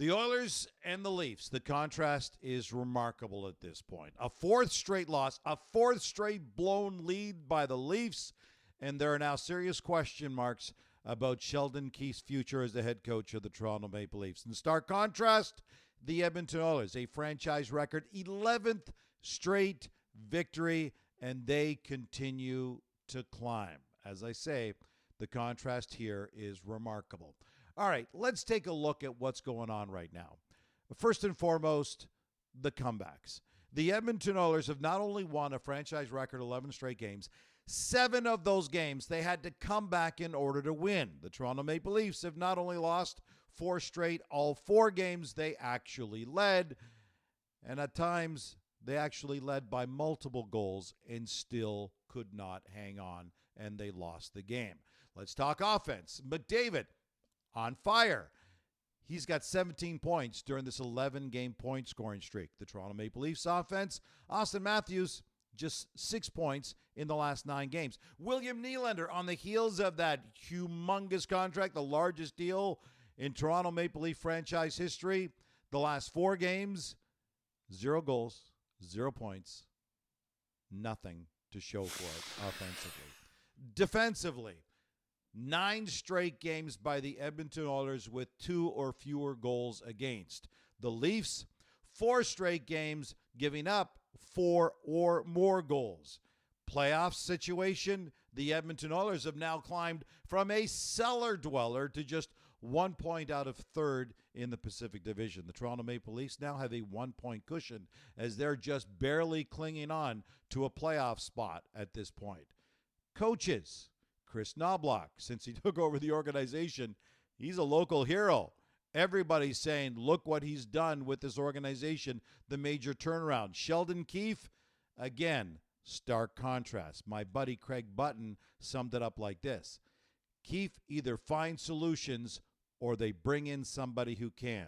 The Oilers and the Leafs, the contrast is remarkable at this point. A fourth straight loss, a fourth straight blown lead by the Leafs, and there are now serious question marks about Sheldon Keefe's future as the head coach of the Toronto Maple Leafs. In stark contrast, the Edmonton Oilers, a franchise record 11th straight victory, and they continue to climb. As I say, the contrast here is remarkable. All right, let's take a look at what's going on right now. First and foremost, the comebacks. The Edmonton Oilers have not only won a franchise record 11 straight games, 7 of those games they had to come back in order to win. The Toronto Maple Leafs have not only lost 4 straight, all 4 games they actually led, and at times they actually led by multiple goals and still could not hang on, and they lost the game. Let's talk offense. McDavid, on fire. He's got 17 points during this 11-game point scoring streak. The Toronto Maple Leafs offense, Austin Matthews, just 6 points in the last 9 games. William Nylander, on the heels of that humongous contract, the largest deal in Toronto Maple Leaf franchise history, the last 4 games, 0 goals, 0 points, nothing to show for it offensively. Defensively, 9 straight games by the Edmonton Oilers with 2 or fewer goals against. The Leafs, 4 straight games giving up 4 or more goals. Playoff situation, the Edmonton Oilers have now climbed from a cellar dweller to just 1 point out of 3rd in the Pacific Division. The Toronto Maple Leafs now have a 1-point cushion as they're just barely clinging on to a playoff spot at this point. Coaches, Chris Knobloch, since he took over the organization, he's a local hero. Everybody's saying, look what he's done with this organization, the major turnaround. Sheldon Keefe, again, stark contrast. My buddy Craig Button summed it up like this. Keefe either finds solutions or they bring in somebody who can.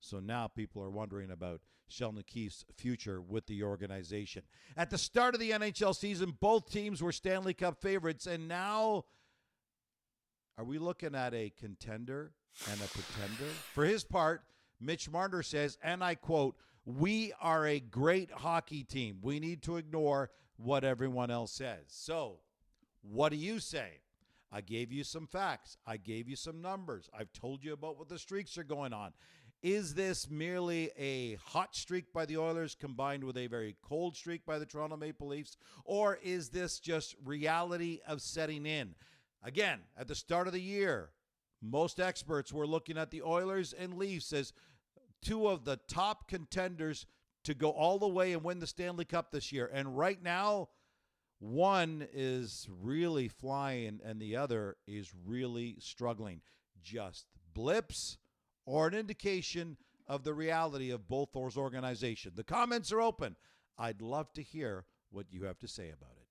So now people are wondering about Sheldon Keefe's future with the organization. At the start of the NHL season, both teams were Stanley Cup favorites, and now are we looking at a contender and a pretender? For his part, Mitch Marner says, and I quote, "We are a great hockey team. We need to ignore what everyone else says." So, what do you say? I gave you some facts. I gave you some numbers. I've told you about what the streaks are going on. Is this merely a hot streak by the Oilers combined with a very cold streak by the Toronto Maple Leafs? Or is this just reality of setting in? Again, at the start of the year, most experts were looking at the Oilers and Leafs as 2 of the top contenders to go all the way and win the Stanley Cup this year. And right now, one is really flying and the other is really struggling. Just blips or an indication of the reality of both those organizations. The comments are open. I'd love to hear what you have to say about it.